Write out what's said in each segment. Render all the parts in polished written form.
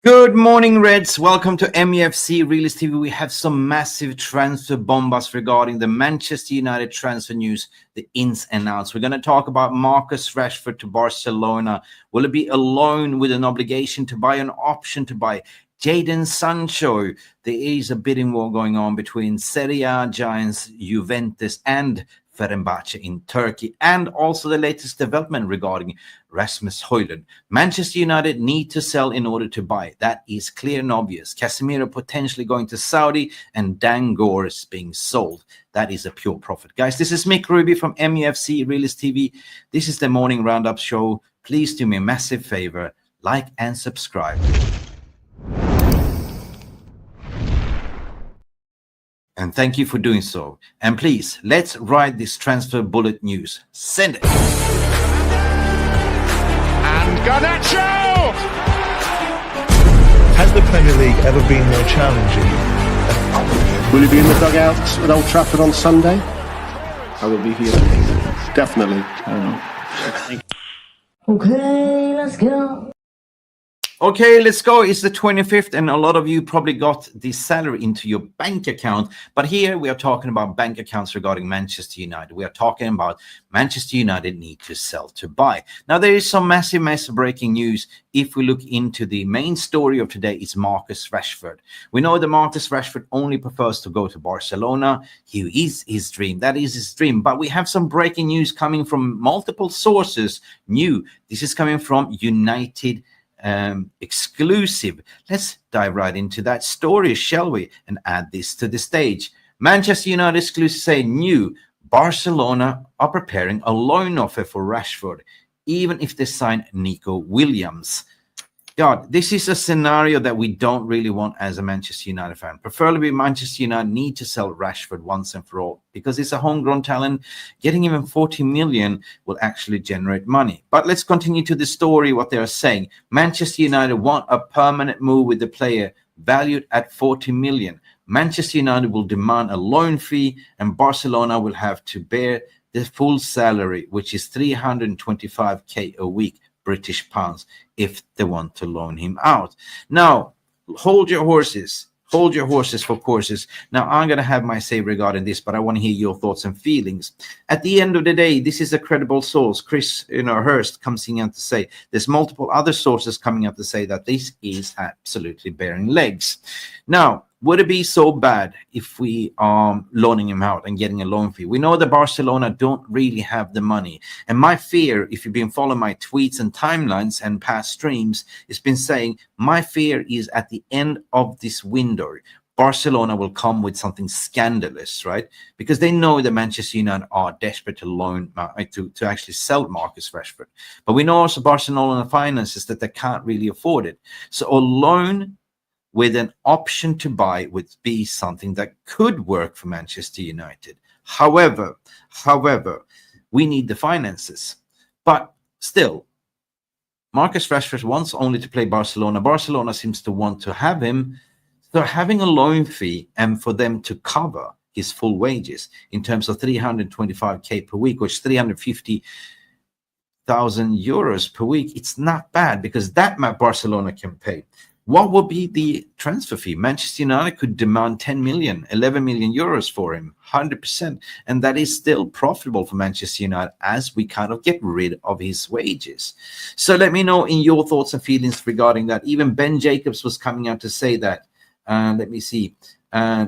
Good morning, Reds. Welcome to MUFC Realist TV. We have some massive transfer bombas regarding the Manchester United transfer news, the ins and outs. We're going to talk about Marcus Rashford to Barcelona. Will it be a loan with an obligation to buy, an option to buy? Jadon Sancho. There is a bidding war going on between Serie A giants Juventus and Fenerbahçe in Turkey, and also the latest development regarding Rasmus Højlund. Manchester United need to sell in order to buy. That is clear and obvious. Casemiro potentially going to Saudi and Dangors being sold. That is a pure profit. Guys, this is Mick Ruby from MUFC Realist TV. This is the morning roundup show. Please do me a massive favor, like and subscribe. And thank you for doing so. And please, let's ride this transfer bullet news. Send it. And Garnacho! Has the Premier League ever been more challenging? Will you be in the dugouts at Old Trafford on Sunday? I will be here. Definitely. Okay, let's go. Okay, let's go. It's the 25th, and a lot of you probably got the salary into your bank account. But here we are talking about bank accounts regarding Manchester United. We are talking about Manchester United need to sell to buy. Now, there is some massive breaking news. If we look into the main story of today, it's Marcus Rashford. We know that Marcus Rashford only prefers to go to Barcelona. He is his dream. That is his dream. But we have some breaking news coming from multiple sources. This is coming from United exclusive. Let's dive right into that story, shall we, and add this to the stage. Manchester United exclusive say Barcelona are preparing a loan offer for Rashford, even if they sign Nico Williams. God, this is a scenario that we don't really want as a Manchester United fan. Preferably, Manchester United need to sell Rashford once and for all because it's a homegrown talent. Getting even 40 million will actually generate money. But let's continue to the story, what they are saying. Manchester United want a permanent move with the player valued at 40 million. Manchester United will demand a loan fee and Barcelona will have to bear the full salary, which is 325k a week. British pounds if they want to loan him out. Now, hold your horses for courses. Now, I'm going to have my say regarding this, but I want to hear your thoughts and feelings. At the end of the day, this is a credible source. Chris Hurst comes in and to say there's multiple other sources coming up to say that this is absolutely bearing legs. Now, would it be so bad if we are loaning him out and getting a loan fee? We know that Barcelona don't really have the money. And my fear, if you've been following my tweets and timelines and past streams, it's been saying my fear is at the end of this window, Barcelona will come with something scandalous, right? Because they know that Manchester United are desperate to loan, to actually sell Marcus Rashford. But we know also Barcelona finances that they can't really afford it. So a loan with an option to buy would be something that could work for Manchester United. However, we need the finances. But still, Marcus Rashford wants only to play Barcelona. Barcelona seems to want to have him. They're having a loan fee and for them to cover his full wages in terms of 325k per week, which is 350,000 euros per week. It's not bad because that Barcelona can pay. What would be the transfer fee? Manchester United could demand 10 million, 11 million euros for him, 100%. And that is still profitable for Manchester United as we kind of get rid of his wages. So let me know in your thoughts and feelings regarding that. Even Ben Jacobs was coming out to say that. Let me see.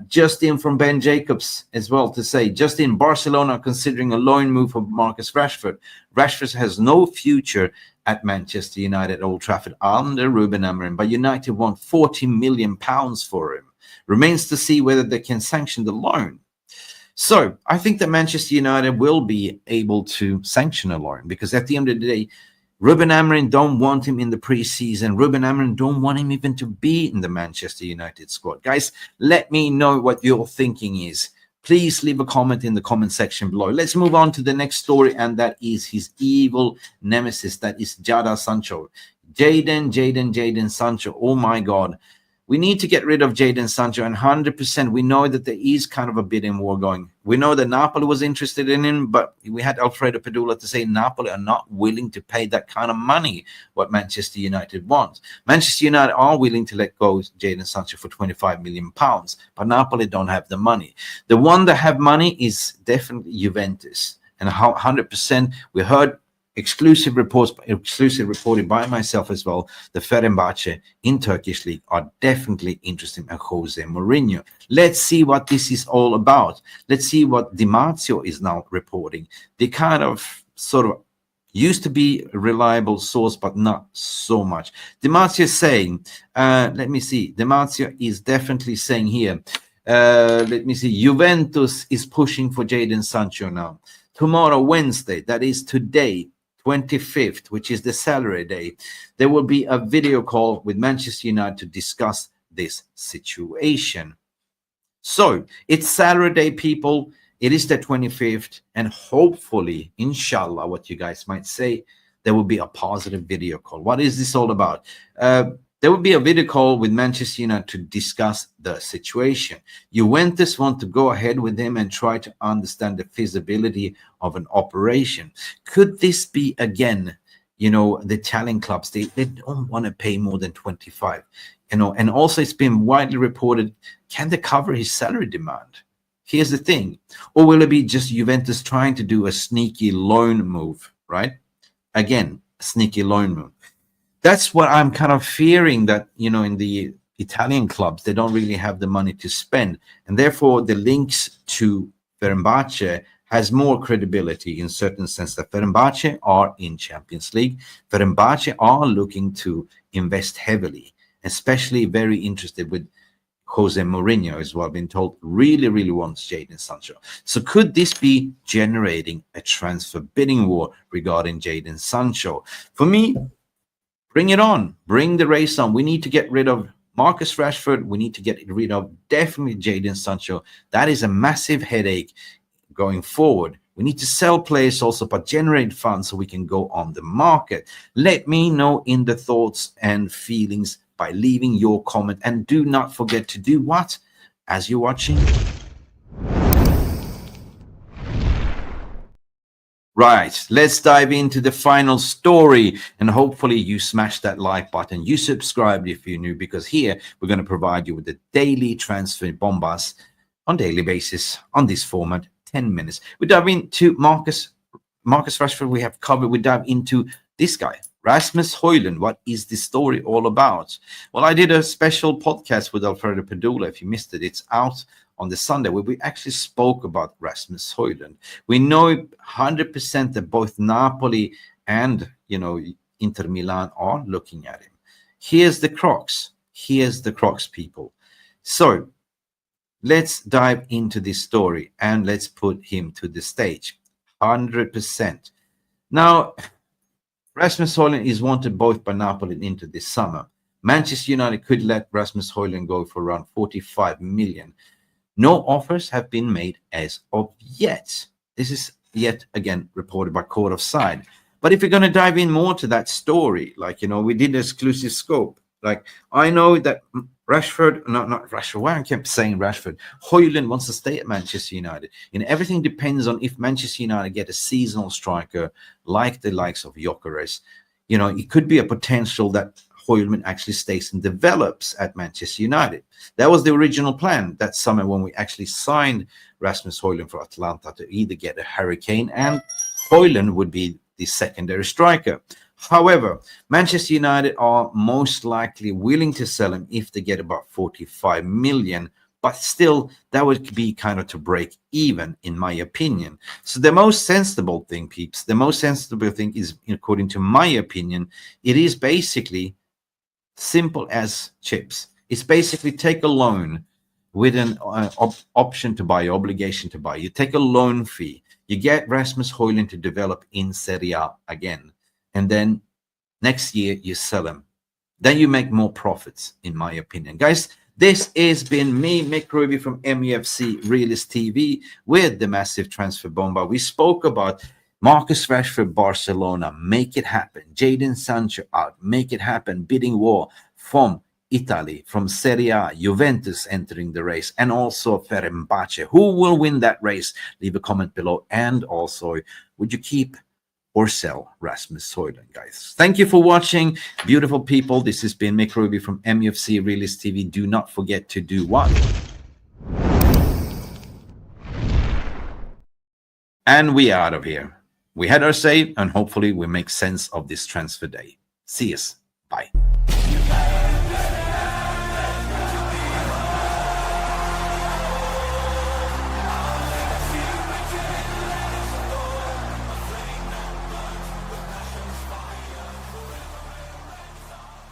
Justin from Ben Jacobs as well to say, Justin, Barcelona considering a loan move for Marcus Rashford. Rashford has no future at Manchester United at Old Trafford under Rúben Amorim, but United want 40 million pounds for him. Remains to see whether they can sanction the loan. So I think that Manchester United will be able to sanction a loan because at the end of the day, Rúben Amorim don't want him in the preseason. Rúben Amorim don't want him even to be in the Manchester United squad. Guys, let me know what your thinking is. Please leave a comment in the comment section below. Let's move on to the next story, and that is his evil nemesis. That is Jadon Sancho. Jadon Sancho. Oh my God. We need to get rid of Jadon Sancho, and 100%. We know that there is kind of a bidding war going. We know that Napoli was interested in him, but we had Alfredo Padula to say Napoli are not willing to pay that kind of money what Manchester United wants. Manchester United are willing to let go Jadon Sancho for £25 million, but Napoli don't have the money. The one that have money is definitely Juventus, and 100%. We heard exclusive reporting by myself as well. The Fenerbahçe in Turkish league are definitely interested in Jose Mourinho. Let's see what this is all about. Let's see what Di Marzio is now reporting. They kind of sort of used to be a reliable source, but not so much. Di Marzio is saying, let me see. Di Marzio is definitely saying here, let me see. Juventus is pushing for Jadon Sancho now. Tomorrow, Wednesday, that is today, 25th, which is the salary day, there will be a video call with Manchester United to discuss this situation. So it's salary day, people. It is the 25th, and hopefully, inshallah, what you guys might say, there will be a positive video call. What is this all about? There will be a video call with Manchester United to discuss the situation. Juventus want to go ahead with him and try to understand the feasibility of an operation. Could this be, again, the Italian clubs, they don't want to pay more than 25, and also it's been widely reported, can they cover his salary demand? Here's the thing. Or will it be just Juventus trying to do a sneaky loan move, right? Again, a sneaky loan move. That's what I'm kind of fearing, that, in the Italian clubs, they don't really have the money to spend. And therefore, the links to Fenerbahçe has more credibility in certain sense that Fenerbahçe are in Champions League. Fenerbahçe are looking to invest heavily, especially very interested with Jose Mourinho as well, been told really, really wants Jadon Sancho. So could this be generating a transfer bidding war regarding Jadon Sancho? For me, bring it on. Bring the race on. We need to get rid of Marcus Rashford. We need to get rid of definitely Jadon Sancho. That is a massive headache going forward. We need to sell players also, but generate funds so we can go on the market. Let me know in the thoughts and feelings by leaving your comment. And do not forget to do what? As you're watching, right, let's dive into the final story, and hopefully you smash that like button. You subscribe if you're new, because here we're going to provide you with the daily transfer bombas on daily basis on this format, 10 minutes. We dive into Marcus Rashford, we have covered. We dive into this guy, Rasmus Højlund. What is this story all about? Well, I did a special podcast with Alfredo Padula. If you missed it, it's out on the Sunday, where we actually spoke about Rasmus Højlund. We know 100% that both Napoli and, Inter Milan are looking at him. Here's the crux. Here's the crux, people. So let's dive into this story and let's put him to the stage. 100%. Now, Rasmus Højlund is wanted both by Napoli and Inter this summer. Manchester United could let Rasmus Højlund go for around 45 million. No offers have been made as of yet. This is yet again reported by Court of Side. But if you're going to dive in more to that story, we did an exclusive scope. I know that Rashford, not Rashford, why I kept saying Rashford, Højlund wants to stay at Manchester United. And everything depends on if Manchester United get a seasonal striker like the likes of Gyökeres. It could be a potential that Højlund actually stays and develops at Manchester United. That was the original plan that summer when we actually signed Rasmus Højlund for Atalanta, to either get a Hurricane and Højlund would be the secondary striker. However, Manchester United are most likely willing to sell him if they get about 45 million, but still that would be kind of to break even, in my opinion. So the most sensible thing, peeps, is, according to my opinion, it is basically simple as chips. It's basically take a loan with an option to buy, obligation to buy. You take a loan fee. You get Rasmus Højlund to develop in Serie A again. And then next year you sell him. Then you make more profits, in my opinion. Guys, this has been me, Mick Ruby from MUFC Realist TV, with the massive transfer bomba. We spoke about Marcus Rashford, Barcelona, make it happen. Jadon Sancho out, make it happen. Bidding war from Italy, from Serie A, Juventus entering the race, and also Fenerbahçe. Who will win that race? Leave a comment below. And also, would you keep or sell Rasmus Højlund, guys? Thank you for watching, beautiful people. This has been Mick Ruby from MUFC Realist TV. Do not forget to do what? And we are out of here. We had our say, and hopefully we make sense of this transfer day. See us. Bye.